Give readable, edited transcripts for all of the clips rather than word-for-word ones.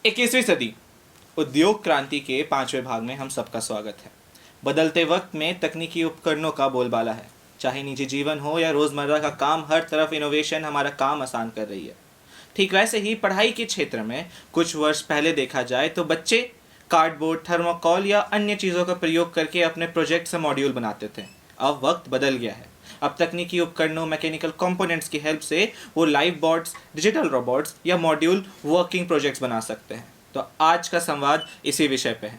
21वीं सदी उद्योग क्रांति के 5वें भाग में हम सबका स्वागत है। बदलते वक्त में तकनीकी उपकरणों का बोलबाला है। चाहे निजी जीवन हो या रोज़मर्रा का काम, हर तरफ इनोवेशन हमारा काम आसान कर रही है। ठीक वैसे ही पढ़ाई के क्षेत्र में कुछ वर्ष पहले देखा जाए तो बच्चे कार्डबोर्ड, थर्मोकॉल या अन्य चीज़ों का प्रयोग करके अपने प्रोजेक्ट से मॉड्यूल बनाते थे। अब वक्त बदल गया है। अब तकनीकी उपकरणों, मैकेनिकल कंपोनेंट्स की हेल्प से वो लाइव बोर्ड्स, डिजिटल रोबोट्स या मॉड्यूल वर्किंग प्रोजेक्ट्स बना सकते हैं। तो आज का संवाद इसी विषय पे है।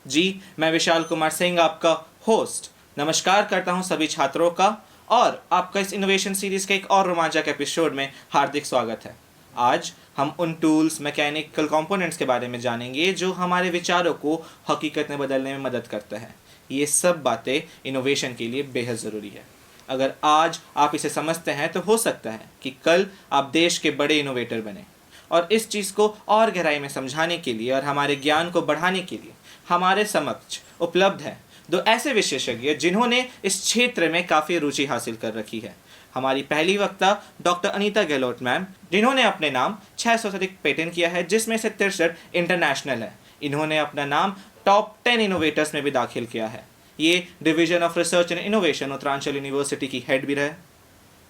जी, मैं विशाल कुमार सिंह, आपका होस्ट, नमस्कार करता हूं सभी छात्रों का और आपका इस इनोवेशन सीरीज के एक और रोमांचक एपिसोड में हार्दिक स्वागत है। आज हम उन टूल्स, मैकेनिकल कंपोनेंट्स के बारे में जानेंगे जो हमारे विचारों को हकीकत में बदलने में मदद करते हैं। ये सब बातें इनोवेशन के लिए बेहद ज़रूरी है। अगर आज आप इसे समझते हैं तो हो सकता है कि कल आप देश के बड़े इनोवेटर बने। और इस चीज़ को और गहराई में समझाने के लिए और हमारे ज्ञान को बढ़ाने के लिए हमारे समक्ष उपलब्ध हैं दो ऐसे विशेषज्ञ जिन्होंने इस क्षेत्र में काफ़ी रुचि हासिल कर रखी है। हमारी पहली वक्ता डॉक्टर अनीता गहलोत मैम, जिन्होंने अपने नाम 600 से अधिक पेटेंट किया है, जिसमें से 63 इंटरनेशनल है। इन्होंने अपना नाम टॉप 10 इनोवेटर्स में भी दाखिल किया है। ये division of research and innovation Uttaranchal university की हेड भी रहे।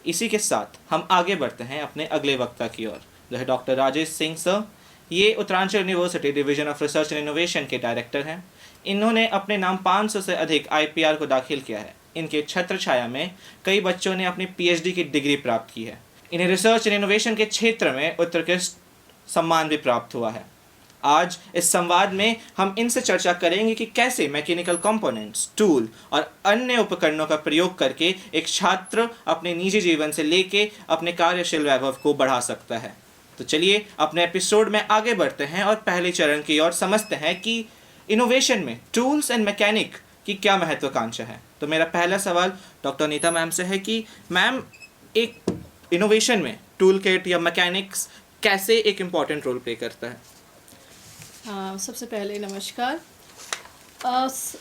इसी के साथ हम आगे बढ़ते हैं अपने अगले वक्ता की ओर, जो है डॉक्टर राजेश सिंह सर। ये Uttaranchal university division of research and innovation के डायरेक्टर हैं। इन्होंने अपने नाम 500 से अधिक आईपीआर को दाखिल किया है। इनके छत्र छाया में कई बच्चों ने अपनी पीएचडी की डिग्री प्राप्त की है। इन्हें रिसर्च एंड इनोवेशन के क्षेत्र में उत्कृष्ट सम्मान भी प्राप्त हुआ है। आज इस संवाद में हम इनसे चर्चा करेंगे कि कैसे मैकेनिकल कंपोनेंट्स, टूल और अन्य उपकरणों का प्रयोग करके एक छात्र अपने निजी जीवन से लेके अपने कार्यशील वैभव को बढ़ा सकता है। तो चलिए अपने एपिसोड में आगे बढ़ते हैं और पहले चरण की ओर समझते हैं कि इनोवेशन में टूल्स एंड मैकेनिक की क्या महत्वाकांक्षा है। तो मेरा पहला सवाल डॉक्टर नीता मैम से है कि मैम, एक इनोवेशन में टूल किट या मैकेनिक्स कैसे एक इम्पॉर्टेंट रोल प्ले करता है? सबसे पहले नमस्कार।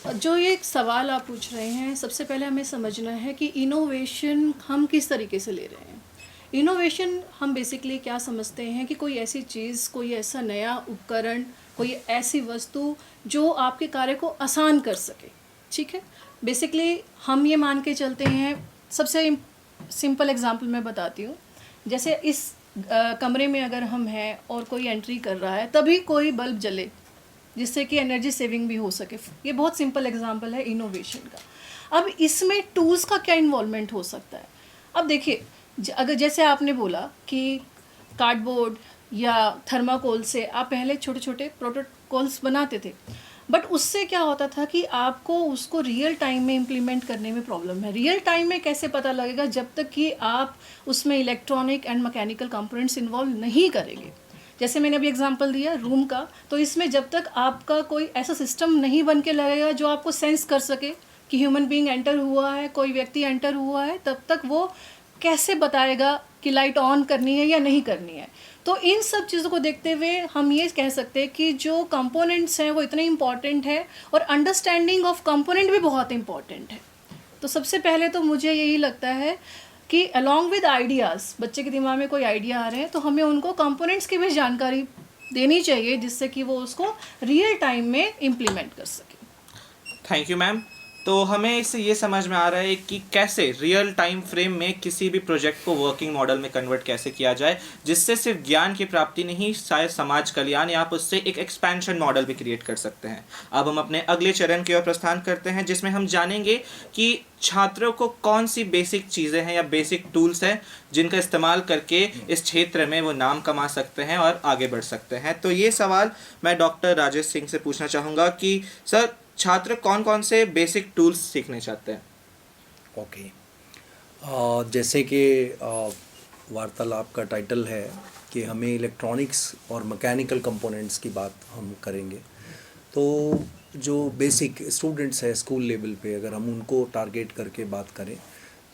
जो ये सवाल आप पूछ रहे हैं, सबसे पहले हमें समझना है कि इनोवेशन हम किस तरीके से ले रहे हैं। इनोवेशन हम बेसिकली क्या समझते हैं कि कोई ऐसी चीज़, कोई ऐसा नया उपकरण, कोई ऐसी वस्तु जो आपके कार्य को आसान कर सके। ठीक है, बेसिकली हम ये मान के चलते हैं। सबसे सिंपल एग्जांपल मैं बताती हूँ। जैसे इस कमरे में अगर हम हैं और कोई एंट्री कर रहा है, तभी कोई बल्ब जले जिससे कि एनर्जी सेविंग भी हो सके। ये बहुत सिंपल एग्जांपल है इनोवेशन का। अब इसमें टूल्स का क्या इन्वॉल्वमेंट हो सकता है? अब देखिए, अगर जैसे आपने बोला कि कार्डबोर्ड या थर्माकोल से आप पहले छोटे छोटे प्रोटोकॉल्स बनाते थे, बट उससे क्या होता था कि आपको उसको रियल टाइम में इम्प्लीमेंट करने में प्रॉब्लम है। रियल टाइम में कैसे पता लगेगा? जब तक कि आप उसमें electronic and mechanical components involve नहीं करेंगे। जैसे मैंने अभी एग्जांपल दिया रूम का, तो इसमें जब तक आपका कोई ऐसा सिस्टम नहीं बन के लगेगा जो आपको सेंस कर सके कि ह्यूमन बीइंग एंटर हुआ है, कोई व्यक्ति एंटर हुआ है, तब तक वो कैसे बताएगा कि लाइट ऑन करनी है या नहीं करनी है। तो इन सब चीज़ों को देखते हुए हम ये कह सकते हैं कि जो कंपोनेंट्स हैं वो इतने इम्पॉर्टेंट है और अंडरस्टैंडिंग ऑफ कंपोनेंट भी बहुत इम्पॉर्टेंट है। तो सबसे पहले तो मुझे यही लगता है कि अलॉन्ग विद आइडियाज़, बच्चे के दिमाग में कोई आइडिया आ रहे हैं तो हमें उनको कंपोनेंट्स की भी जानकारी देनी चाहिए, जिससे कि वो उसको रियल टाइम में इम्प्लीमेंट कर सके। Thank you ma'am. तो हमें इससे ये समझ में आ रहा है कि कैसे रियल टाइम फ्रेम में किसी भी प्रोजेक्ट को वर्किंग मॉडल में कन्वर्ट कैसे किया जाए, जिससे सिर्फ ज्ञान की प्राप्ति नहीं, शायद समाज कल्याण या आप उससे एक एक्सपेंशन मॉडल भी क्रिएट कर सकते हैं। अब हम अपने अगले चरण की ओर प्रस्थान करते हैं, जिसमें हम जानेंगे कि छात्रों को कौन सी बेसिक चीज़ें हैं या बेसिक टूल्स हैं जिनका इस्तेमाल करके इस क्षेत्र में वो नाम कमा सकते हैं और आगे बढ़ सकते हैं। तो ये सवाल मैं डॉक्टर राजेश सिंह से पूछना चाहूँगा कि सर, छात्र कौन कौन से बेसिक टूल्स सीखने चाहते हैं? ओके, जैसे कि वार्तालाप का टाइटल है कि हमें इलेक्ट्रॉनिक्स और मैकेनिकल कंपोनेंट्स की बात हम करेंगे। तो जो बेसिक स्टूडेंट्स है स्कूल लेवल पे, अगर हम उनको टारगेट करके बात करें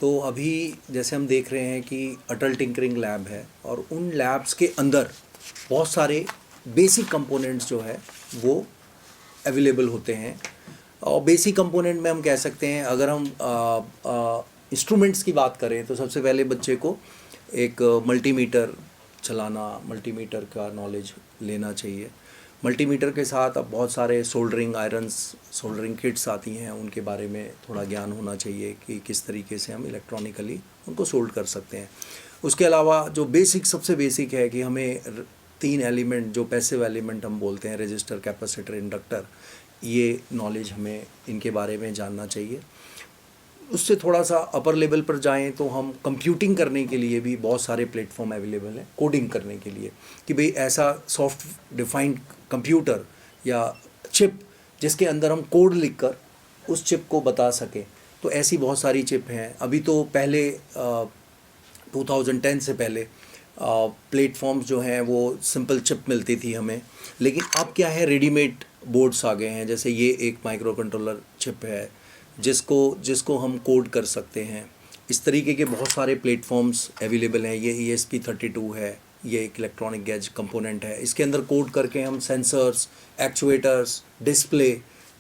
तो अभी जैसे हम देख रहे हैं कि अटल टिंकरिंग लैब है और उन लैब्स के अंदर बहुत सारे बेसिक कंपोनेंट्स जो है वो अवेलेबल होते हैं। और बेसिक कंपोनेंट में हम कह सकते हैं, अगर हम इंस्ट्रूमेंट्स की बात करें तो सबसे पहले बच्चे को एक मल्टीमीटर चलाना, मल्टीमीटर का नॉलेज लेना चाहिए। मल्टीमीटर के साथ अब बहुत सारे सोल्डरिंग आयरन्स, सोल्डरिंग किट्स आती हैं, उनके बारे में थोड़ा ज्ञान होना चाहिए कि किस तरीके से हम इलेक्ट्रॉनिकली उनको सोल्ड कर सकते हैं। उसके अलावा जो बेसिक, सबसे बेसिक है कि हमें 3 एलिमेंट जो पैसिव एलिमेंट हम बोलते हैं, रजिस्टर, कैपेसिटर, इंडक्टर, ये नॉलेज हमें इनके बारे में जानना चाहिए। उससे थोड़ा सा अपर लेवल पर जाएं तो हम कंप्यूटिंग करने के लिए भी बहुत सारे प्लेटफॉर्म अवेलेबल हैं, कोडिंग करने के लिए, कि भाई ऐसा सॉफ्ट डिफाइंड कंप्यूटर या चिप जिसके अंदर हम कोड लिखकर उस चिप को बता सकें। तो ऐसी बहुत सारी चिप हैं। अभी तो पहले 2010 से पहले प्लेटफॉर्म्स जो हैं वो सिंपल चिप मिलती थी हमें, लेकिन अब क्या है, रेडीमेड बोर्ड्स आ गए हैं। जैसे ये एक माइक्रो कंट्रोलर चिप है जिसको हम कोड कर सकते हैं। इस तरीके के बहुत सारे प्लेटफॉर्म्स अवेलेबल हैं। ये ESP32 है, ये एक इलेक्ट्रॉनिक गैजेट कंपोनेंट है। इसके अंदर कोड करके हम सेंसर्स, एक्चुएटर्स, डिस्प्ले,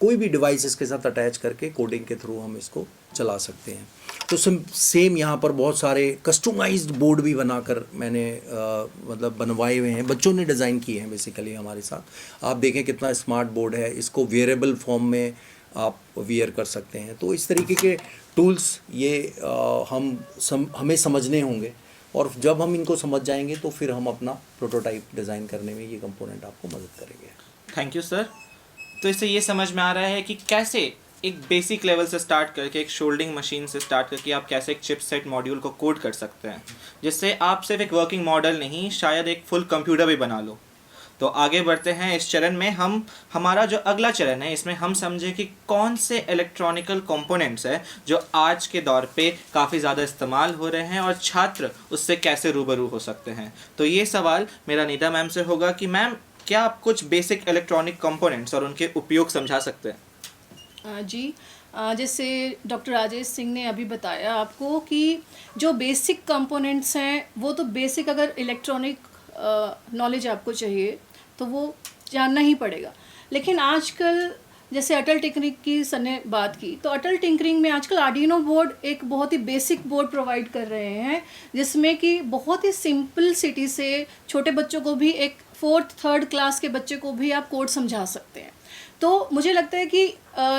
कोई भी डिवाइस इसके साथ अटैच करके कोडिंग के थ्रू हम इसको चला सकते हैं। तो सेम यहाँ पर बहुत सारे कस्टमाइज्ड बोर्ड भी बनाकर मैंने मतलब बनवाए हुए हैं, बच्चों ने डिज़ाइन किए हैं बेसिकली हमारे साथ। आप देखें कितना स्मार्ट बोर्ड है, इसको वेयरेबल फॉर्म में आप वियर कर सकते हैं। तो इस तरीके के टूल्स ये हमें समझने होंगे, और जब हम इनको समझ जाएंगे तो फिर हम अपना प्रोटोटाइप डिज़ाइन करने में ये कंपोनेंट आपको मदद करेंगे। Thank you sir. तो इससे ये समझ में आ रहा है कि कैसे एक बेसिक लेवल से स्टार्ट करके, एक शोल्डिंग मशीन से स्टार्ट करके आप कैसे एक चिप सेट मॉड्यूल को कोड कर सकते हैं, जिससे आप सिर्फ एक वर्किंग मॉडल नहीं, शायद एक फुल कंप्यूटर भी बना लो। तो आगे बढ़ते हैं इस चरण में। हमारा जो अगला चरण है, इसमें हम समझें कि कौन से इलेक्ट्रॉनिकल कंपोनेंट्स है जो आज के दौर पे काफ़ी ज़्यादा इस्तेमाल हो रहे हैं और छात्र उससे कैसे रूबरू हो सकते हैं। तो ये सवाल मेरा नीता मैम से होगा कि मैम, क्या आप कुछ बेसिक इलेक्ट्रॉनिक कंपोनेंट्स और उनके उपयोग समझा सकते हैं? जी, जैसे डॉक्टर राजेश सिंह ने अभी बताया आपको कि जो बेसिक कंपोनेंट्स हैं वो तो बेसिक, अगर इलेक्ट्रॉनिक नॉलेज आपको चाहिए तो वो जानना ही पड़ेगा। लेकिन आजकल जैसे अटल टिंकरिंग की सर ने बात की, तो अटल टिंकरिंग में आजकल आर्डिनो बोर्ड एक बहुत ही बेसिक बोर्ड प्रोवाइड कर रहे हैं, जिसमें कि बहुत ही सिंपलिसिटी से छोटे बच्चों को भी, एक 4th 3rd क्लास के बच्चे को भी आप कोड समझा सकते हैं। तो मुझे लगता है कि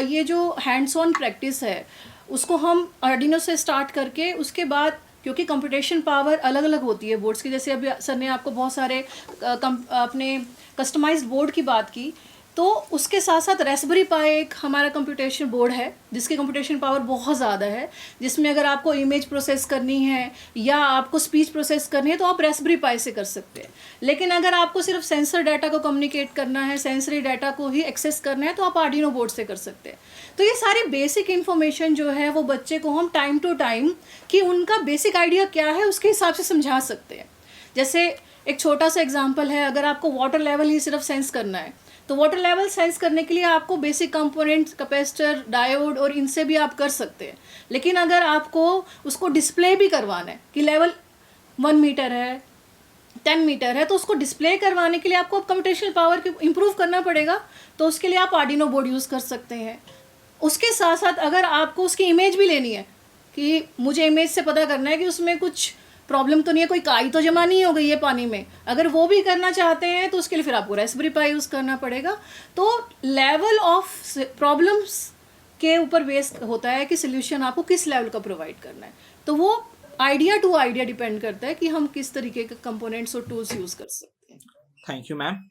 ये जो हैंड्स ऑन प्रैक्टिस है उसको हम आर्डिनो से स्टार्ट करके, उसके बाद क्योंकि कंप्यूटेशन पावर अलग अलग होती है बोर्ड्स की, जैसे अभी सर ने आपको बहुत सारे अपने कस्टमाइज्ड बोर्ड की बात की, तो उसके साथ साथ रेस्पबेरी पाई एक हमारा कंप्यूटेशन बोर्ड है जिसकी कंप्यूटेशन पावर बहुत ज़्यादा है, जिसमें अगर आपको इमेज प्रोसेस करनी है या आपको स्पीच प्रोसेस करनी है तो आप रेस्पबेरी पाई से कर सकते हैं। लेकिन अगर आपको सिर्फ सेंसर डाटा को कम्युनिकेट करना है, सेंसरी डाटा को ही एक्सेस करना है, तो आप आर्डिनो बोर्ड से कर सकते हैं। तो ये सारी बेसिक इन्फॉर्मेशन जो है वो बच्चे को हम टाइम टू टाइम कि उनका बेसिक आइडिया क्या है उसके हिसाब से समझा सकते हैं। जैसे एक छोटा सा एग्जाम्पल है, अगर आपको वाटर लेवल ही सिर्फ सेंस करना है तो वाटर लेवल सेंस करने के लिए आपको बेसिक कंपोनेंट्स, कैपेसिटर, डायोड और इनसे भी आप कर सकते हैं। लेकिन अगर आपको उसको डिस्प्ले भी करवाना है कि लेवल 1 मीटर है, 10 मीटर है, तो उसको डिस्प्ले करवाने के लिए आपको कंप्यूटेशनल पावर को इम्प्रूव करना पड़ेगा, तो उसके लिए आप आर्डिनो बोर्ड यूज़ कर सकते हैं। उसके साथ साथ अगर आपको उसकी इमेज भी लेनी है कि मुझे इमेज से पता करना है कि उसमें कुछ प्रॉब्लम तो नहीं है, कोई काई तो जमा नहीं हो गई है पानी में, अगर वो भी करना चाहते हैं तो उसके लिए फिर आपको रेस्पबेरी पाई यूज़ करना पड़ेगा। तो लेवल ऑफ प्रॉब्लम्स के ऊपर बेस्ड होता है कि सोल्यूशन आपको किस लेवल का प्रोवाइड करना है। तो वो आइडिया टू आइडिया डिपेंड करता है कि हम किस तरीके के कंपोनेंट्स और टूल्स यूज़ कर सकते हैं। Thank you ma'am.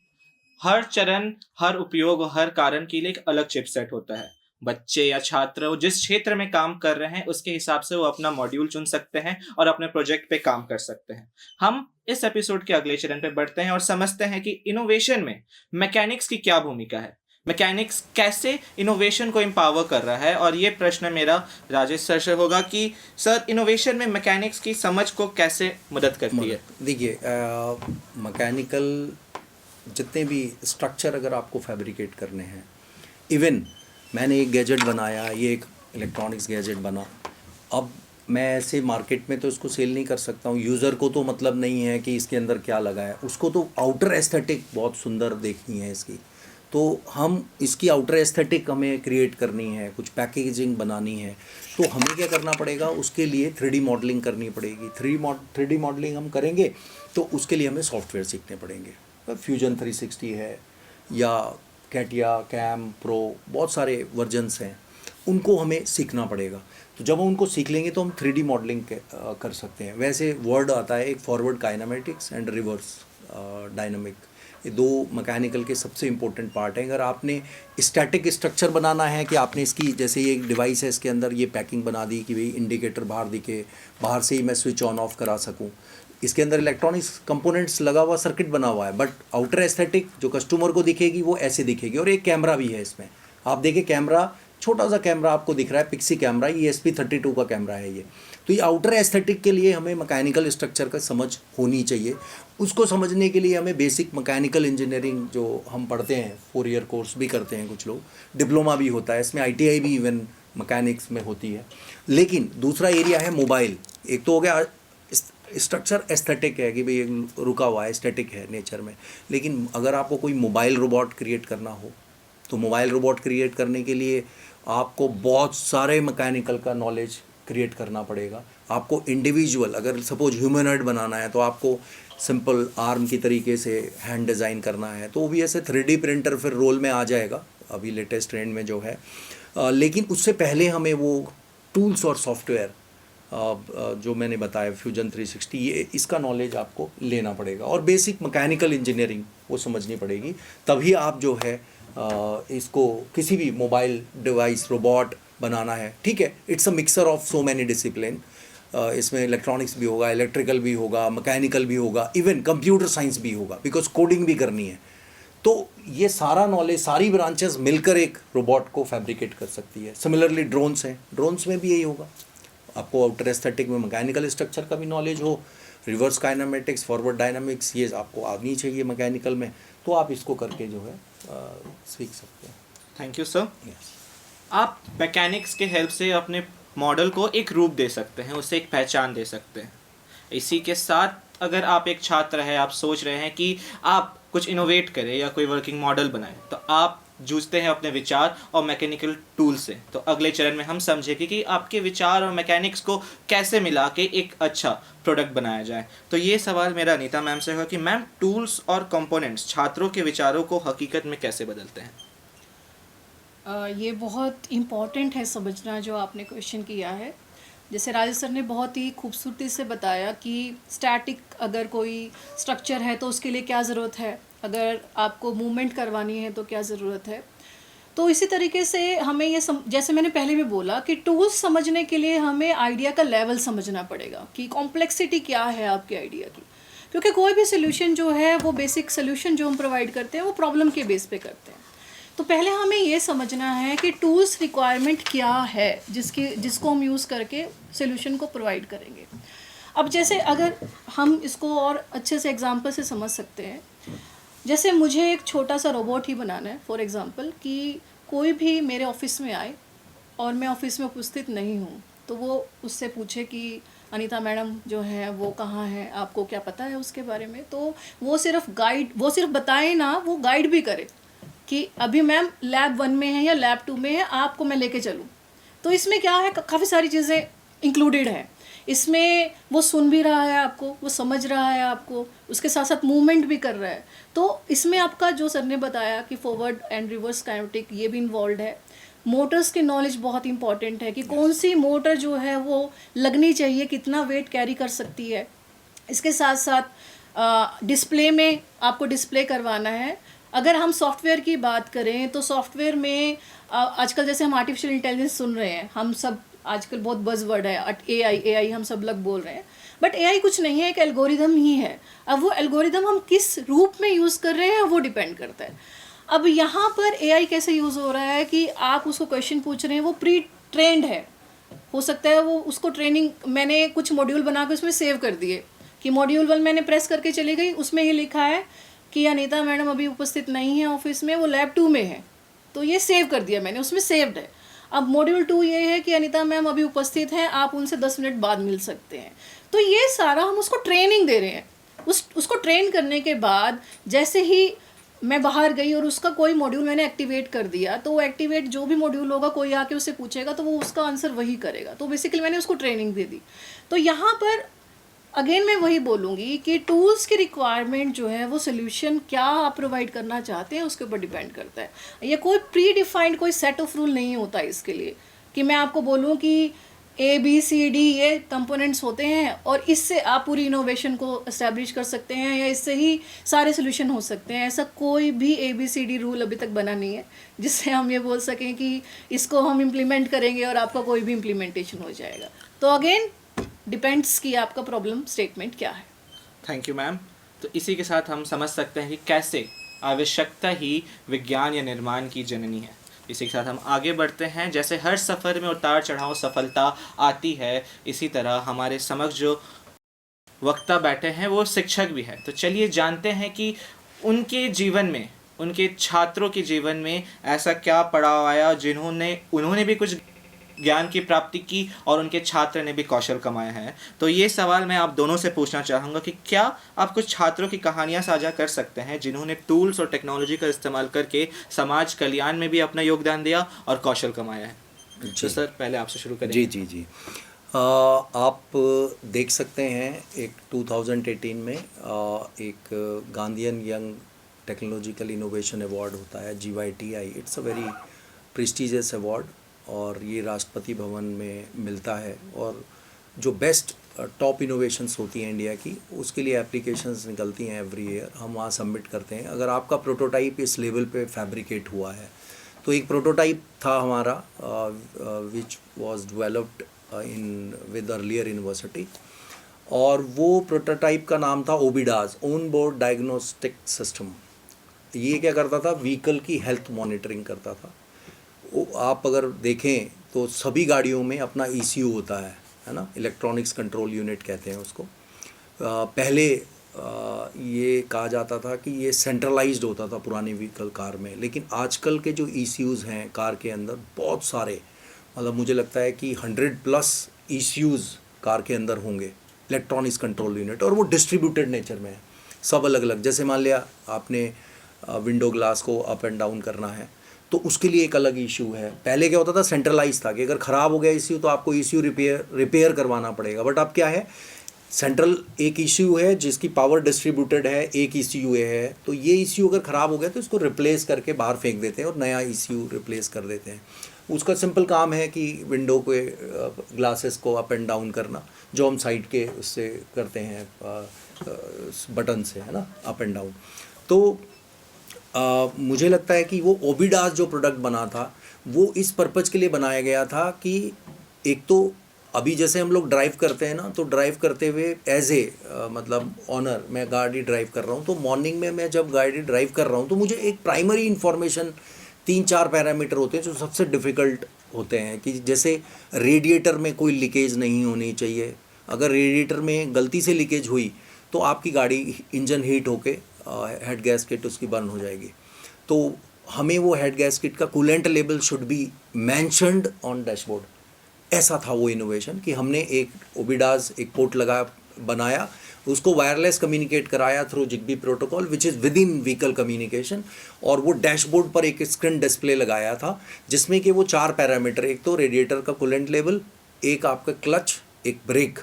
हर चरण, हर उपयोग और हर कारण के लिए एक अलग चिपसेट होता है। बच्चे या छात्र वो जिस क्षेत्र में काम कर रहे हैं उसके हिसाब से वो अपना मॉड्यूल चुन सकते हैं और अपने प्रोजेक्ट पे काम कर सकते हैं। हम इस एपिसोड के अगले चरण पे बढ़ते हैं और समझते हैं कि इनोवेशन में मैकेनिक्स की क्या भूमिका है, मैकेनिक्स कैसे इनोवेशन को एम्पावर कर रहा है। और ये प्रश्न मेरा राजेश सर से होगा कि सर, इनोवेशन में मैकेनिक्स की समझ को कैसे मदद करती है? देखिए, मैकेनिकल जितने भी स्ट्रक्चर अगर आपको फैब्रिकेट करने हैं, इवन मैंने एक गैजेट बनाया, ये एक इलेक्ट्रॉनिक्स गैजेट बना, अब मैं ऐसे मार्केट में तो इसको सेल नहीं कर सकता हूँ। यूज़र को तो मतलब नहीं है कि इसके अंदर क्या लगा है, उसको तो आउटर एस्थेटिक बहुत सुंदर देखनी है इसकी, तो हम इसकी आउटर एस्थेटिक हमें क्रिएट करनी है, कुछ पैकेजिंग बनानी है, तो हमें क्या करना पड़ेगा, उसके लिए 3D मॉडलिंग करनी पड़ेगी। 3D मॉडलिंग हम करेंगे तो उसके लिए हमें सॉफ्टवेयर सीखने पड़ेंगे। फ्यूजन 360 है या कैटिया, कैम प्रो, बहुत सारे वर्जन्स हैं, उनको हमें सीखना पड़ेगा। तो जब हम उनको सीख लेंगे तो हम 3D मॉडलिंग कर सकते हैं। वैसे वर्ड आता है एक forward kinematics and reverse dynamic, ये दो मैकेनिकल के सबसे इंपॉर्टेंट पार्ट हैं। अगर आपने स्टैटिक स्ट्रक्चर बनाना है कि आपने इसकी, जैसे ये एक डिवाइस है, इसके अंदर ये पैकिंग बना दी कि भाई इंडिकेटर बाहर दिखे, बाहर से ही मैं स्विच ऑन ऑफ करा सकूं, इसके अंदर इलेक्ट्रॉनिक्स कंपोनेंट्स लगा हुआ, सर्किट बना हुआ है, बट आउटर एस्थेटिक जो कस्टमर को दिखेगी वो ऐसे दिखेगी। और एक कैमरा भी है इसमें, आप देखिए कैमरा, छोटा सा कैमरा आपको दिख रहा है, पिक्सी कैमरा, ये ESP32 का कैमरा है ये। तो ये आउटर एस्थेटिक के लिए हमें मैकेनिकल स्ट्रक्चर का समझ होनी चाहिए। उसको समझने के लिए हमें बेसिक मैकेनिकल इंजीनियरिंग जो हम पढ़ते हैं, 4 ईयर कोर्स भी करते हैं कुछ लोग, डिप्लोमा भी होता है इसमें, ITI भी इवन मैकेनिक्स में होती है। लेकिन दूसरा एरिया है मोबाइल। एक तो हो गया स्ट्रक्चर एस्थेटिक है कि भाई रुका हुआ है, एस्थेटिक है नेचर में, लेकिन अगर आपको कोई मोबाइल रोबोट क्रिएट करना हो तो मोबाइल रोबोट क्रिएट करने के लिए आपको बहुत सारे मैकेनिकल का नॉलेज क्रिएट करना पड़ेगा। आपको इंडिविजुअल, अगर सपोज ह्यूमनॉइड बनाना है तो आपको सिंपल आर्म की तरीके से हैंड डिज़ाइन करना है, तो वो भी ऐसे 3D प्रिंटर फिर रोल में आ जाएगा अभी लेटेस्ट ट्रेंड में जो है। लेकिन उससे पहले हमें वो टूल्स और सॉफ्टवेयर जो मैंने बताया फ्यूजन 360, ये इसका नॉलेज आपको लेना पड़ेगा और बेसिक मैकेनिकल इंजीनियरिंग वो समझनी पड़ेगी। तभी आप जो है इसको किसी भी मोबाइल डिवाइस रोबोट बनाना है, ठीक है, it's a mixer of so many discipline. इसमें इलेक्ट्रॉनिक्स भी होगा, इलेक्ट्रिकल भी होगा, मैकेनिकल भी होगा, इवन कंप्यूटर साइंस भी होगा, बिकॉज कोडिंग भी करनी है। तो ये सारा नॉलेज, सारी ब्रांचेस मिलकर एक रोबोट को फैब्रिकेट कर सकती है। सिमिलरली ड्रोन्स हैं, ड्रोन्स में भी यही होगा, आपको आउटर एस्थेटिक में मैकेनिकल स्ट्रक्चर का भी नॉलेज हो, रिवर्स काइनेमेटिक्स, फॉरवर्ड डायनामिक्स, ये आपको आनी चाहिए मैकेनिकल में, तो आप इसको करके जो है सीख सकते हैं। Thank you sir. यस, आप मैकेनिक्स के हेल्प से अपने मॉडल को एक रूप दे सकते हैं, उसे एक पहचान दे सकते हैं। इसी के साथ अगर आप एक छात्र हैं, आप सोच रहे हैं कि आप कुछ इनोवेट करें या कोई वर्किंग मॉडल बनाएं, तो आप जूझते हैं अपने विचार और मैकेनिकल टूल से, तो अगले चरण में हम समझेंगे कि आपके विचार और मैकेनिक्स को कैसे मिला के एक अच्छा प्रोडक्ट बनाया जाए। तो ये सवाल मेरा अनीता मैम से होगा कि मैम, टूल्स और कंपोनेंट्स छात्रों के विचारों को हकीकत में कैसे बदलते हैं? ये बहुत इम्पॉर्टेंट है समझना जो आपने क्वेश्चन किया है। जैसे राजेश सर ने बहुत ही खूबसूरती से बताया कि स्टैटिक अगर कोई स्ट्रक्चर है तो उसके लिए क्या ज़रूरत है, अगर आपको मूवमेंट करवानी है तो क्या ज़रूरत है। तो इसी तरीके से हमें ये जैसे मैंने पहले भी बोला कि टूल्स समझने के लिए हमें आइडिया का लेवल समझना पड़ेगा कि कॉम्प्लेक्सिटी क्या है आपके आइडिया की, क्योंकि कोई भी सोल्यूशन जो है वो बेसिक सोल्यूशन जो हम प्रोवाइड करते हैं वो प्रॉब्लम के बेस पे करते हैं। तो पहले हमें ये समझना है कि टूल्स रिक्वायरमेंट क्या है जिसको हम यूज़ करके सोल्यूशन को प्रोवाइड करेंगे। अब जैसे अगर हम इसको और अच्छे से एग्जांपल से समझ सकते हैं, जैसे मुझे एक छोटा सा रोबोट ही बनाना है फॉर एग्जांपल, कि कोई भी मेरे ऑफिस में आए और मैं ऑफिस में उपस्थित नहीं हूँ तो वो उससे पूछे कि अनीता मैडम जो है वो कहाँ है, आपको क्या पता है उसके बारे में। तो वो सिर्फ बताए ना, वो गाइड भी करे कि अभी मैम लैब 1 में है या लैब 2 में है, आपको मैं लेके चलूँ। तो इसमें क्या है, काफ़ी सारी चीज़ें इंक्लूडेड हैं इसमें। वो सुन भी रहा है आपको, वो समझ रहा है आपको, उसके साथ साथ मूवमेंट भी कर रहा है। तो इसमें आपका जो सर ने बताया कि फॉरवर्ड एंड रिवर्स काइनेटिक, ये भी इन्वॉल्व है। मोटर्स की नॉलेज बहुत इंपॉर्टेंट है कि कौन सी मोटर जो है वो लगनी चाहिए, कितना वेट कैरी कर सकती है। इसके साथ साथ डिस्प्ले में आपको डिस्प्ले करवाना है। अगर हम सॉफ्टवेयर की बात करें तो सॉफ्टवेयर में आजकल जैसे हम आर्टिफिशियल इंटेलिजेंस सुन रहे हैं, हम सब आजकल बहुत बज़वर्ड है AI हम सब लोग बोल रहे हैं, बट AI कुछ नहीं है, एक एल्गोरिदम ही है। अब वो एल्गोरिदम हम किस रूप में यूज़ कर रहे हैं वो डिपेंड करता है। अब यहाँ पर AI कैसे यूज़ हो रहा है कि आप उसको क्वेश्चन पूछ रहे हैं, वो प्री ट्रेंड है, हो सकता है वो उसको ट्रेनिंग, मैंने कुछ मॉड्यूल बना के उसमें सेव कर दिए कि मॉड्यूल 1 मैंने प्रेस करके चली गई, उसमें ये लिखा है कि अनीता मैडम अभी उपस्थित नहीं है ऑफिस में, वो लैब 2 में है, तो ये सेव कर दिया मैंने, उसमें सेव्ड है। अब मॉड्यूल 2 ये है कि अनीता मैम अभी उपस्थित हैं, आप उनसे 10 मिनट बाद मिल सकते हैं। तो ये सारा हम उसको ट्रेनिंग दे रहे हैं। उसको ट्रेन करने के बाद जैसे ही मैं बाहर गई और उसका कोई मॉड्यूल मैंने एक्टिवेट कर दिया, तो वो एक्टिवेट जो भी मॉड्यूल होगा कोई आके उससे पूछेगा तो वो उसका आंसर वही करेगा। तो बेसिकली मैंने उसको ट्रेनिंग दे दी। तो यहाँ पर अगेन मैं वही बोलूँगी कि टूल्स की रिक्वायरमेंट जो है वो सोल्यूशन क्या आप प्रोवाइड करना चाहते हैं उसके ऊपर डिपेंड करता है। ये कोई प्री डिफाइंड कोई सेट ऑफ रूल नहीं होता इसके लिए कि मैं आपको बोलूँ कि ABCD ये कंपोनेंट्स होते हैं और इससे आप पूरी इनोवेशन को इस्टेब्लिश कर सकते हैं या इससे ही सारे सोल्यूशन हो सकते हैं। ऐसा कोई भी ABCD रूल अभी तक बना नहीं है जिससे हम ये बोल सकें कि इसको हम इम्प्लीमेंट करेंगे और आपका कोई भी इम्प्लीमेंटेशन हो जाएगा। तो अगेन डिपेंड्स कि आपका प्रॉब्लम स्टेटमेंट क्या है। Thank you ma'am. तो इसी के साथ हम समझ सकते हैं कि कैसे आवश्यकता ही विज्ञान या निर्माण की जननी है। इसी के साथ हम आगे बढ़ते हैं। जैसे हर सफ़र में उतार चढ़ाव सफलता आती है, इसी तरह हमारे समक्ष जो वक्ता बैठे हैं वो शिक्षक भी हैं। तो चलिए जानते हैं कि उनके जीवन में, उनके छात्रों के जीवन में ऐसा क्या पड़ाव आया उन्होंने भी कुछ ज्ञान की प्राप्ति की और उनके छात्र ने भी कौशल कमाया है। तो ये सवाल मैं आप दोनों से पूछना चाहूँगा कि क्या आप कुछ छात्रों की कहानियाँ साझा कर सकते हैं जिन्होंने टूल्स और टेक्नोलॉजी का इस्तेमाल करके समाज कल्याण में भी अपना योगदान दिया और कौशल कमाया है। तो सर पहले आपसे शुरू करें। जी। आप देख सकते हैं एक 2018 में एक Gandhian young technological innovation award होता है GYTI। It's a very prestigious award और ये राष्ट्रपति भवन में मिलता है और जो बेस्ट टॉप इनोवेशंस होती हैं इंडिया की उसके लिए एप्लीकेशंस निकलती हैं एवरी ईयर। हम वहाँ सबमिट करते हैं। अगर आपका प्रोटोटाइप इस लेवल पे फैब्रिकेट हुआ है तो एक प्रोटोटाइप था हमारा which was developed in with earlier university और वो प्रोटोटाइप का नाम था ओबिडास, ऑन बोर्ड डायग्नोस्टिक सिस्टम। ये क्या करता था? व्हीकल की हेल्थ मॉनिटरिंग करता था। आप अगर देखें तो सभी गाड़ियों में अपना ECU होता है ना, इलेक्ट्रॉनिक्स कंट्रोल यूनिट कहते हैं उसको। पहले ये कहा जाता था कि ये सेंट्रलाइज्ड होता था पुरानी व्हीकल कार में, लेकिन आजकल के जो ECUs हैं कार के अंदर बहुत सारे, मतलब मुझे लगता है कि 100+ ECUs कार के अंदर होंगे, इलेक्ट्रॉनिक्स कंट्रोल यूनिट, और वो डिस्ट्रीब्यूटेड नेचर में है, सब अलग अलग। जैसे मान लिया आपने विंडो ग्लास को अप एंड डाउन करना है तो उसके लिए एक अलग इशू है। पहले क्या होता था? सेंट्रलाइज था कि अगर ख़राब हो गया ECU तो आपको ECU रिपेयर करवाना पड़ेगा। बट अब क्या है? सेंट्रल एक ECU है जिसकी पावर डिस्ट्रीब्यूटेड है, एक ECU है, तो ये ECU अगर ख़राब हो गया तो इसको रिप्लेस करके बाहर फेंक देते हैं और नया ECU रिप्लेस कर देते हैं। उसका सिंपल काम है कि विंडो के ग्लासेस को अप एंड डाउन करना, जो हम साइड के उससे करते हैं बटन से, है ना, अप एंड डाउन। तो मुझे लगता है कि वो ओबिडास जो प्रोडक्ट बना था वो इस पर्पज़ के लिए बनाया गया था कि एक तो अभी जैसे हम लोग ड्राइव करते हैं ना, तो ड्राइव करते हुए एज ए मतलब ऑनर मैं गाड़ी ड्राइव कर रहा हूँ, तो मॉर्निंग में मैं जब गाड़ी ड्राइव कर रहा हूँ तो मुझे एक प्राइमरी इन्फॉर्मेशन 3-4 पैरामीटर होते हैं जो सबसे डिफ़िकल्ट होते हैं कि जैसे रेडिएटर में कोई लीकेज नहीं होनी चाहिए। अगर रेडिएटर में गलती से लीकेज हुई तो आपकी गाड़ी इंजन हीट होके हेड गैस्केट उसकी बर्न हो जाएगी। तो हमें वो हेड गैस्केट का coolant level should be mentioned on dashboard. ऐसा था वो इनोवेशन कि हमने एक ओबिडास एक पोर्ट बनाया, उसको वायरलेस कम्युनिकेट कराया through Zigbee protocol which is with in vehicle communication, और वो डैशबोर्ड पर एक स्क्रीन डिस्प्ले लगाया था जिसमें कि वो 4 पैरामीटर, एक तो रेडिएटर का कूलेंट लेवल, एक आपका क्लच, एक ब्रेक,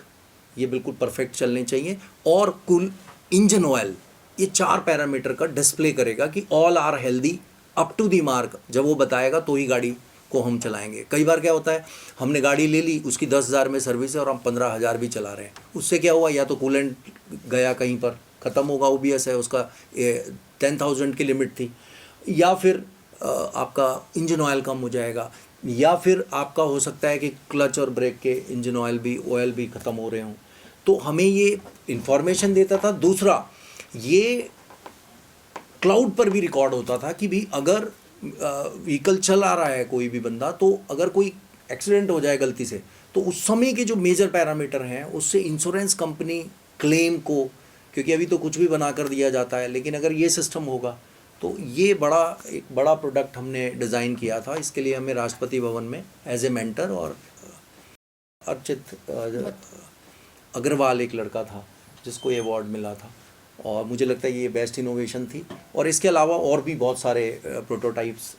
ये बिल्कुल परफेक्ट चलने चाहिए, और कुल इंजन ऑयल, ये 4 पैरामीटर का डिस्प्ले करेगा कि all are healthy up to the mark. जब वो बताएगा तो ही गाड़ी को हम चलाएंगे। कई बार क्या होता है, हमने गाड़ी ले ली, उसकी 10,000 में सर्विस है और हम 15,000 भी चला रहे हैं। उससे क्या हुआ? या तो कूलेंट गया कहीं पर, ख़त्म होगा, OBS है उसका 10,000 की लिमिट थी, या फिर आपका इंजन ऑयल कम हो जाएगा, या फिर आपका हो सकता है कि क्लच और ब्रेक के इंजन ऑयल भी ख़त्म हो रहे हों। तो हमें ये इंफॉर्मेशन देता था। दूसरा, ये क्लाउड पर भी रिकॉर्ड होता था कि भी अगर व्हीकल चला रहा है कोई भी बंदा, तो अगर कोई एक्सीडेंट हो जाए गलती से, तो उस समय के जो मेजर पैरामीटर हैं उससे इंश्योरेंस कंपनी क्लेम को, क्योंकि अभी तो कुछ भी बना कर दिया जाता है, लेकिन अगर ये सिस्टम होगा तो ये एक बड़ा प्रोडक्ट हमने डिज़ाइन किया था। इसके लिए हमें राष्ट्रपति भवन में एज ए मेंटर, और अर्चित अग्रवाल एक लड़का था जिसको ये अवार्ड मिला था, और मुझे लगता है ये बेस्ट इनोवेशन थी। और इसके अलावा और भी बहुत सारे प्रोटोटाइप्स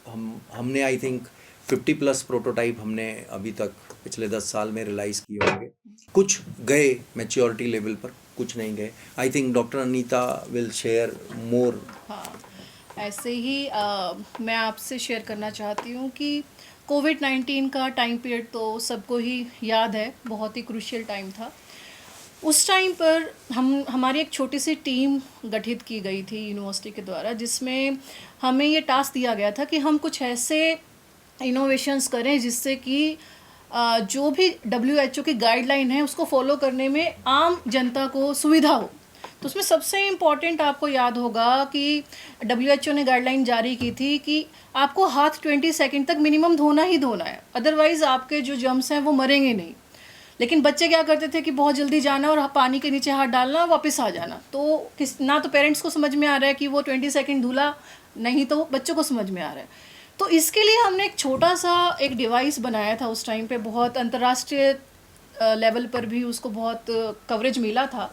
हमने आई थिंक 50+ प्रोटोटाइप हमने अभी तक पिछले 10 साल में रियलाइज़ किए होंगे। कुछ गए मैच्योरिटी लेवल पर, कुछ नहीं गए। I think doctor Anita will share more. हाँ, ऐसे ही मैं आपसे शेयर करना चाहती हूँ कि कोविड-19 का टाइम पीरियड तो सबको ही याद है, बहुत ही क्रूशियल टाइम था। उस टाइम पर हमारी एक छोटी सी टीम गठित की गई थी यूनिवर्सिटी के द्वारा, जिसमें हमें ये टास्क दिया गया था कि हम कुछ ऐसे इनोवेशंस करें जिससे कि जो भी WHO की गाइडलाइन है उसको फॉलो करने में आम जनता को सुविधा हो। तो उसमें सबसे इम्पॉर्टेंट आपको याद होगा कि WHO ने गाइडलाइन जारी की थी कि आपको हाथ 20 सेकंड तक मिनिमम धोना ही धोना है, अदरवाइज़ आपके जो जर्म्स हैं वो मरेंगे नहीं। लेकिन बच्चे क्या करते थे कि बहुत जल्दी जाना और पानी के नीचे हाथ डालना, वापस आ जाना। तो ना तो पेरेंट्स को समझ में आ रहा है कि वो 20 सेकंड धुला, नहीं तो बच्चों को समझ में आ रहा है। तो इसके लिए हमने एक छोटा सा एक डिवाइस बनाया था उस टाइम पे, बहुत अंतर्राष्ट्रीय लेवल पर भी उसको बहुत कवरेज मिला था।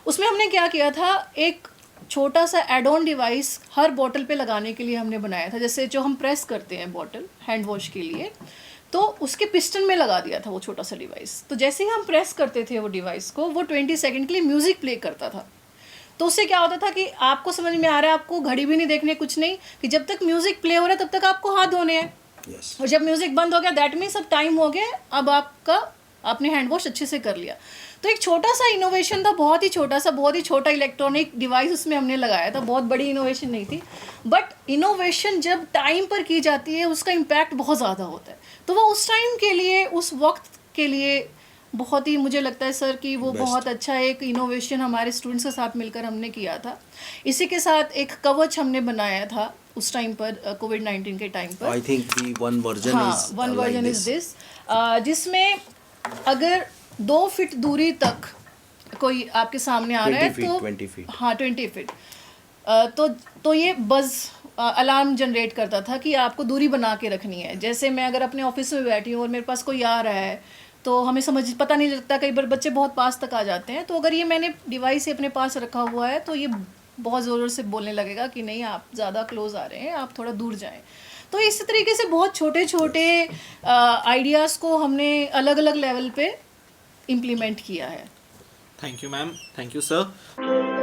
उसमें हमने क्या किया था, एक छोटा सा एड ऑन डिवाइस हर बॉटल पे लगाने के लिए हमने बनाया था। जैसे जो हम प्रेस करते हैं बॉटल हैंड वॉश के लिए, तो उसके पिस्टन में लगा दिया था वो छोटा सा डिवाइस। तो जैसे ही हम प्रेस करते थे वो डिवाइस को, वो 20 सेकंड के लिए म्यूज़िक प्ले करता था। तो उससे क्या होता था कि आपको समझ में आ रहा है, आपको घड़ी भी नहीं देखने, कुछ नहीं, कि जब तक म्यूज़िक प्ले हो रहा है तब तक आपको हाथ धोने हैं। Yes. और जब म्यूज़िक बंद हो गया, दैट मीन्स अब टाइम हो गया, अब आपने हैंड वॉश अच्छे से कर लिया। तो एक छोटा सा इनोवेशन था, बहुत ही छोटा इलेक्ट्रॉनिक डिवाइस उसमें हमने लगाया था। बहुत बड़ी इनोवेशन नहीं थी, बट इनोवेशन जब टाइम पर की जाती है उसका इम्पैक्ट बहुत ज़्यादा होता है। तो वो उस टाइम के लिए, उस वक्त के लिए बहुत ही, मुझे लगता है सर कि वो बहुत अच्छा एक इनोवेशन हमारे स्टूडेंट्स के साथ मिलकर हमने किया था। इसी के साथ एक कवच हमने बनाया था उस टाइम पर, कोविड-19 के टाइम पर। I think one version is this, जिसमें अगर 2 फीट दूरी तक कोई आपके सामने आ रहा है तो 20 फीट, हाँ 20 फीट, तो ये बज़ अलार्म जनरेट करता था कि आपको दूरी बना के रखनी है। जैसे मैं अगर अपने ऑफिस में बैठी हूँ और मेरे पास कोई आ रहा है तो हमें पता नहीं लगता, कई बार बच्चे बहुत पास तक आ जाते हैं। तो अगर ये मैंने डिवाइस अपने पास रखा हुआ है तो ये बहुत ज़ोर से बोलने लगेगा कि नहीं, आप ज़्यादा क्लोज आ रहे हैं, आप थोड़ा दूर जाएं। तो इस तरीके से बहुत छोटे छोटे आइडियाज़ को हमने अलग अलग लेवल पे इम्प्लीमेंट किया है। Thank you ma'am, thank you sir.